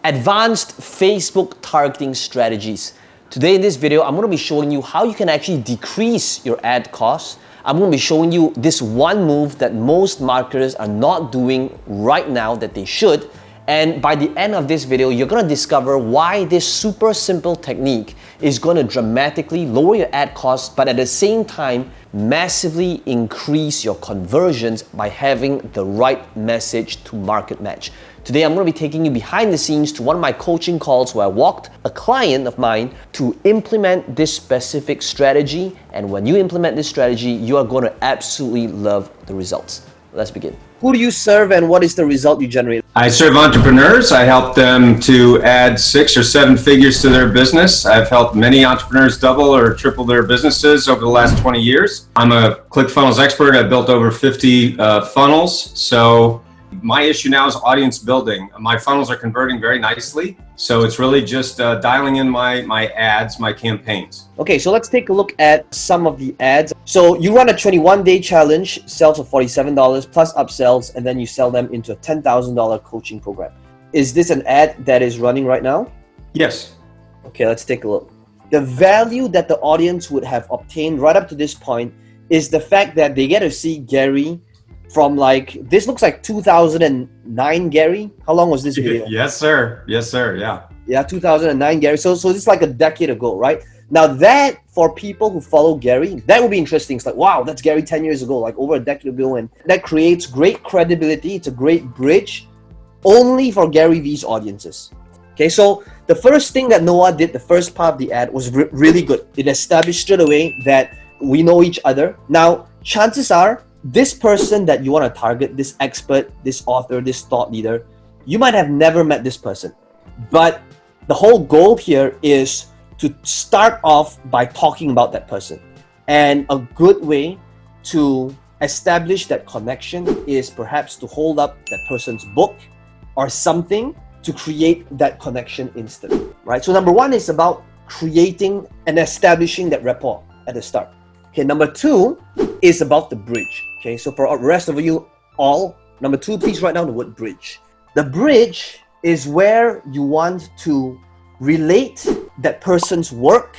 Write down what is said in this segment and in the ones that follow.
Advanced Facebook targeting strategies. Today in this video, I'm going to be showing you how you can actually decrease your ad costs. I'm going to be showing you this one move that most marketers are not doing right now that they should. And by the end of this video, you're going to discover why this super simple technique is going to dramatically lower your ad costs, but at the same time, massively increase your conversions by having the right message to market match. Today, I'm going to be taking you behind the scenes to one of my coaching calls where I walked a client of mine to implement this specific strategy. And when you implement this strategy, you are going to absolutely love the results. Let's begin. Who do you serve and what is the result you generate? I serve entrepreneurs. I help them to add 6 or 7 figures to their business. I've helped many entrepreneurs double or triple their businesses over the last 20 years. I'm a ClickFunnels expert. I've built over 50 funnels. So my issue now is audience building. My funnels are converting very nicely. So it's really just dialing in my ads, my campaigns. Okay, so let's take a look at some of the ads. So you run a 21-day challenge, sells for $47 plus upsells, and then you sell them into a $10,000 coaching program. Is this an ad that is running right now? Yes. Okay, let's take a look. The value that the audience would have obtained right up to this point is the fact that they get to see Gary from this looks like 2009, Gary. How long was this video? Yes, sir. Yes, sir. Yeah. Yeah, 2009, Gary. So this is like a decade ago, right? Now that, for people who follow Gary, that would be interesting. It's like, wow, that's Gary 10 years ago, like over a decade ago. And that creates great credibility. It's a great bridge only for Gary V's audiences. Okay, so the first thing that Noah did, the first part of the ad was really good. It established straight away that we know each other. Now, chances are, this person that you want to target, this expert, this author, this thought leader, you might have never met this person. But the whole goal here is to start off by talking about that person. And a good way to establish that connection is perhaps to hold up that person's book or something to create that connection instantly, right? So number one is about creating and establishing that rapport at the start. Okay, number two is about the bridge. Okay, so for the rest of you all, number two, please write down the word bridge. The bridge is where you want to relate that person's work,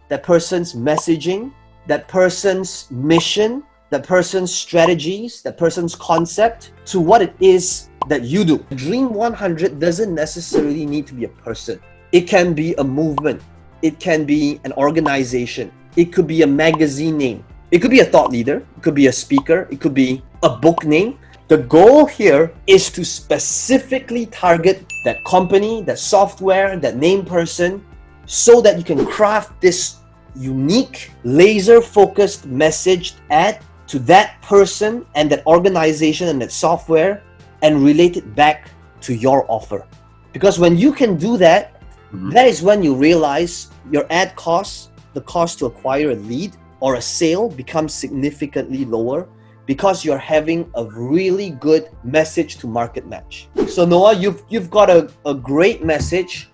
that person's messaging, that person's mission, that person's strategies, that person's concept to what it is that you do. Dream 100 doesn't necessarily need to be a person. It can be a movement. It can be an organization. It could be a magazine name. It could be a thought leader. It could be a speaker. It could be a book name. The goal here is to specifically target that company, that software, that name person, so that you can craft this unique, laser-focused message ad to that person and that organization and that software and relate it back to your offer. Because when you can do that, that is when you realize your ad costs, the cost to acquire a lead or a sale becomes significantly lower because you're having a really good message to market match. So Noah, you've got a great message,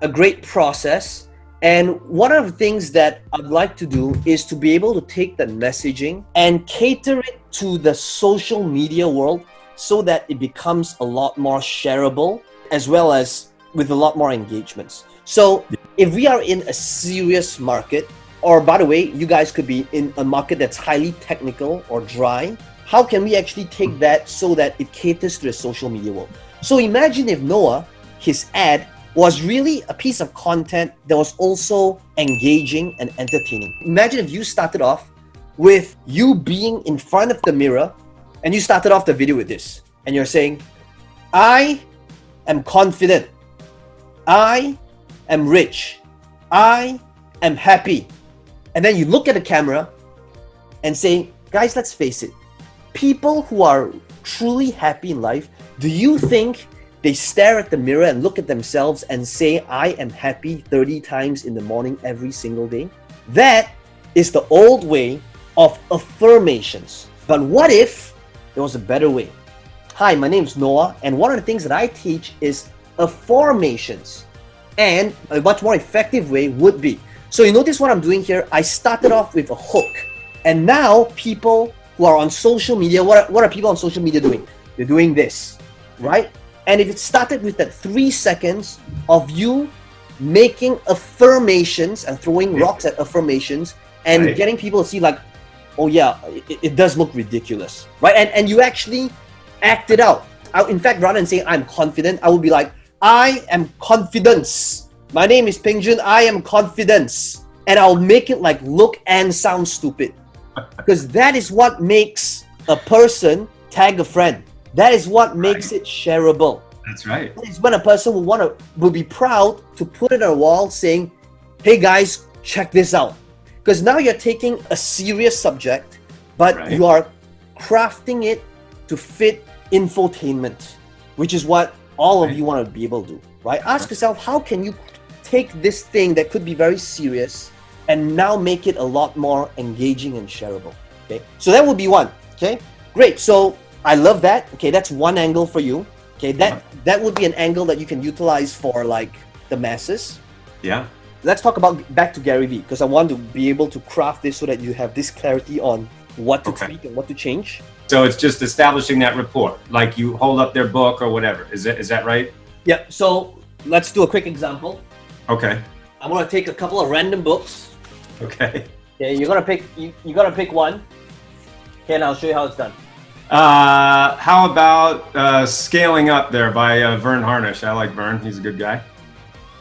a great process. And one of the things that I'd like to do is to be able to take that messaging and cater it to the social media world so that it becomes a lot more shareable as well as with a lot more engagements. So if we are in a serious market, or by the way, you guys could be in a market that's highly technical or dry, how can we actually take that so that it caters to the social media world? So imagine if Noah, his ad, was really a piece of content that was also engaging and entertaining. Imagine if you started off with you being in front of the mirror and you started off the video with this and you're saying, I am confident. I am rich. I am happy. And then you look at the camera and say, guys, let's face it. People who are truly happy in life, do you think they stare at the mirror and look at themselves and say, I am happy 30 times in the morning every single day? That is the old way of affirmations. But what if there was a better way? Hi, my name is Noah, and one of the things that I teach is affirmations. And a much more effective way would be, so you notice what I'm doing here? I started off with a hook. And now people who are on social media, what are people on social media doing? They're doing this, right? And if it started with that 3 seconds of you making affirmations and throwing rocks at affirmations and Right. getting people to see like, oh yeah, it does look ridiculous, right? And you actually act it out. In fact, rather than saying I'm confident, I would be like, I am confidence. My name is Peng Joon. I am confidence. And I'll make it like look and sound stupid. Because that is what makes a person tag a friend. That is what makes it shareable. That's right. That is when a person will be proud to put it on a wall saying, hey guys, check this out. Because now you're taking a serious subject, but Right. you are crafting it to fit infotainment, which is what all of Right. you want to be able to do, right? Ask yourself, how can you take this thing that could be very serious and now make it a lot more engaging and shareable? Okay, so that would be one. Okay, great. So I love that. Okay, that's one angle for you. Okay, that would be an angle that you can utilize for like the masses. Yeah. Let's talk about back to Gary Vee, because I want to be able to craft this so that you have this clarity on what to tweak and what to change. So it's just establishing that rapport, like you hold up their book or whatever. Is that right? Yeah. So let's do a quick example. Okay. I'm gonna take a couple of random books. Okay. Okay, you're gonna pick. You gotta pick one. Okay, and I'll show you how it's done. How about Scaling Up there by Vern Harnish? I like Vern. He's a good guy.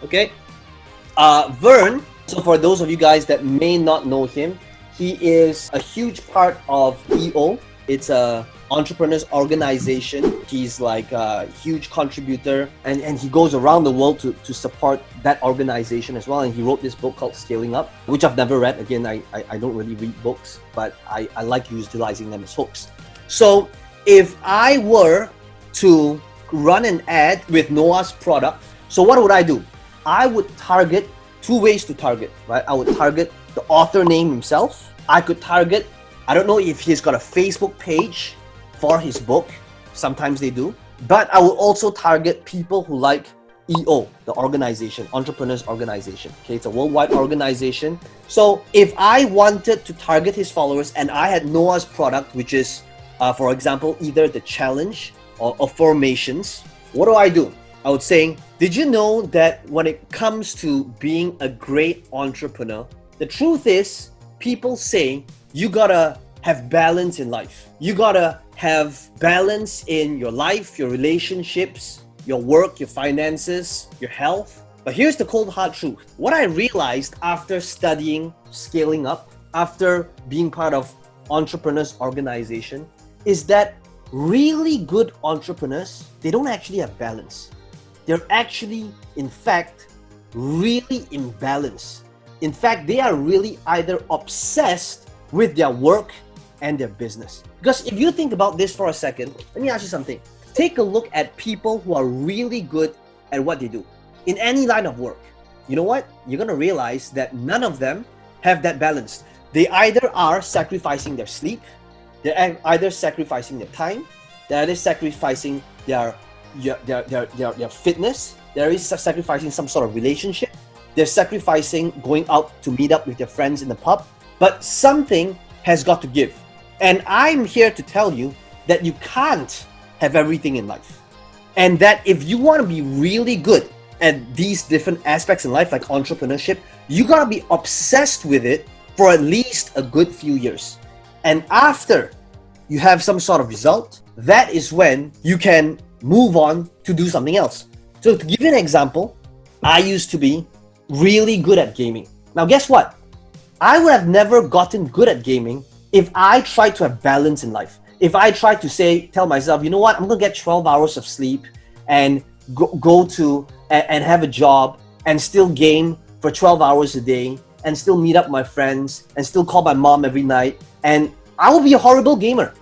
Okay. Vern, so for those of you guys that may not know him, he is a huge part of EO. It's a entrepreneurs organization. He's like a huge contributor, and he goes around the world to support that organization as well. And he wrote this book called Scaling Up, which I've never read. Again, I don't really read books, but I like utilizing them as hooks. So if I were to run an ad with Noah's product, so what would I do? I would target two ways to target, right? I would target the author name himself. I could target, I don't know if he's got a Facebook page for his book. Sometimes they do. But I will also target people who like EO, the organization, Entrepreneurs Organization. Okay, it's a worldwide organization. So if I wanted to target his followers and I had Noah's product, which is, for example, either the challenge or formations, what do? I would say, did you know that when it comes to being a great entrepreneur, the truth is people say you gotta have balance in life. You gotta have balance in your life, your relationships, your work, your finances, your health. But here's the cold hard truth. What I realized after studying Scaling Up, after being part of Entrepreneurs Organization, is that really good entrepreneurs, they don't actually have balance. They're actually, in fact, really imbalanced. In fact, they are really either obsessed with their work and their business. Because if you think about this for a second, let me ask you something. Take a look at people who are really good at what they do in any line of work. You know what? You're going to realize that none of them have that balance. They either are sacrificing their sleep, they're either sacrificing their time, they're either sacrificing their fitness, there is sacrificing some sort of relationship, they're sacrificing going out to meet up with their friends in the pub, but something has got to give. And I'm here to tell you that you can't have everything in life. And that if you want to be really good at these different aspects in life, like entrepreneurship, you gotta be obsessed with it for at least a good few years. And after you have some sort of result, that is when you can move on to do something else. So to give you an example, I used to be really good at gaming. Now guess what? I would have never gotten good at gaming if I tried to have balance in life. If I tried to tell myself, you know what, I'm gonna get 12 hours of sleep and go to and have a job and still game for 12 hours a day and still meet up my friends and still call my mom every night, and I will be a horrible gamer.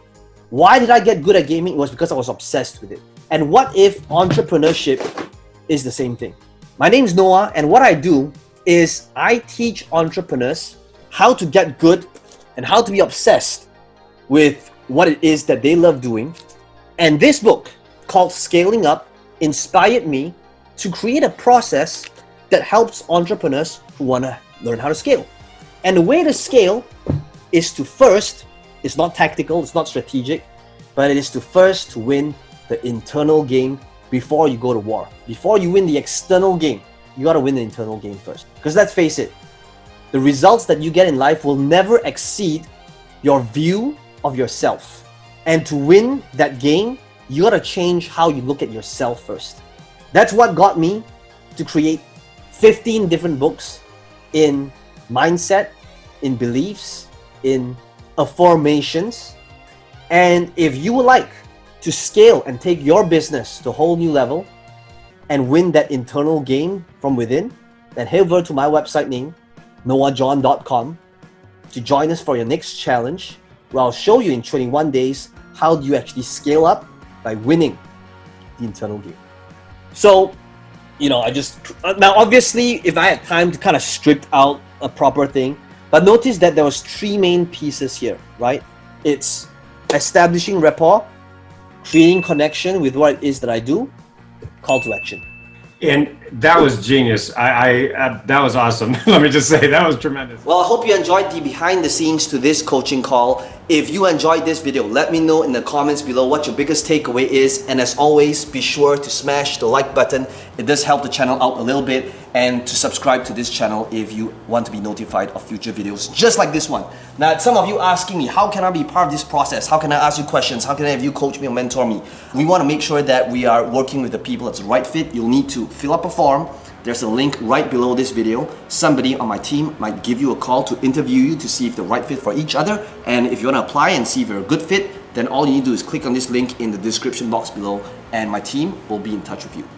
Why did I get good at gaming? It was because I was obsessed with it. And what if entrepreneurship is the same thing? My name is Noah, and what I do is I teach entrepreneurs how to get good and how to be obsessed with what it is that they love doing. And this book called Scaling Up inspired me to create a process that helps entrepreneurs who want to learn how to scale. And the way to scale is to first, it's not tactical, it's not strategic, but it is to first win the internal game before you go to war. Before you win the external game, you got to win the internal game first. Because let's face it, the results that you get in life will never exceed your view of yourself. And to win that game, you got to change how you look at yourself first. That's what got me to create 15 different books in mindset, in beliefs, in affirmations. And if you would like to scale and take your business to a whole new level and win that internal game from within, then head over to my website name, noahjohn.com, to join us for your next challenge, where I'll show you in 21 days how do you actually scale up by winning the internal game. So, now obviously, if I had time to kind of strip out a proper thing, but notice that there was 3 main pieces here, right? It's establishing rapport, creating connection with what it is that I do, call to action. And that was genius. That was awesome. Let me just say, that was tremendous. Well, I hope you enjoyed the behind the scenes to this coaching call. If you enjoyed this video, let me know in the comments below what your biggest takeaway is. And as always, be sure to smash the like button. It does help the channel out a little bit. And to subscribe to this channel if you want to be notified of future videos just like this one. Now, some of you asking me, how can I be part of this process? How can I ask you questions? How can I have you coach me or mentor me? We want to make sure that we are working with the people that's the right fit. You'll need to fill up a form. There's a link right below this video. Somebody on my team might give you a call to interview you to see if they're right fit for each other. And if you want to apply and see if you're a good fit, then all you need to do is click on this link in the description box below and my team will be in touch with you.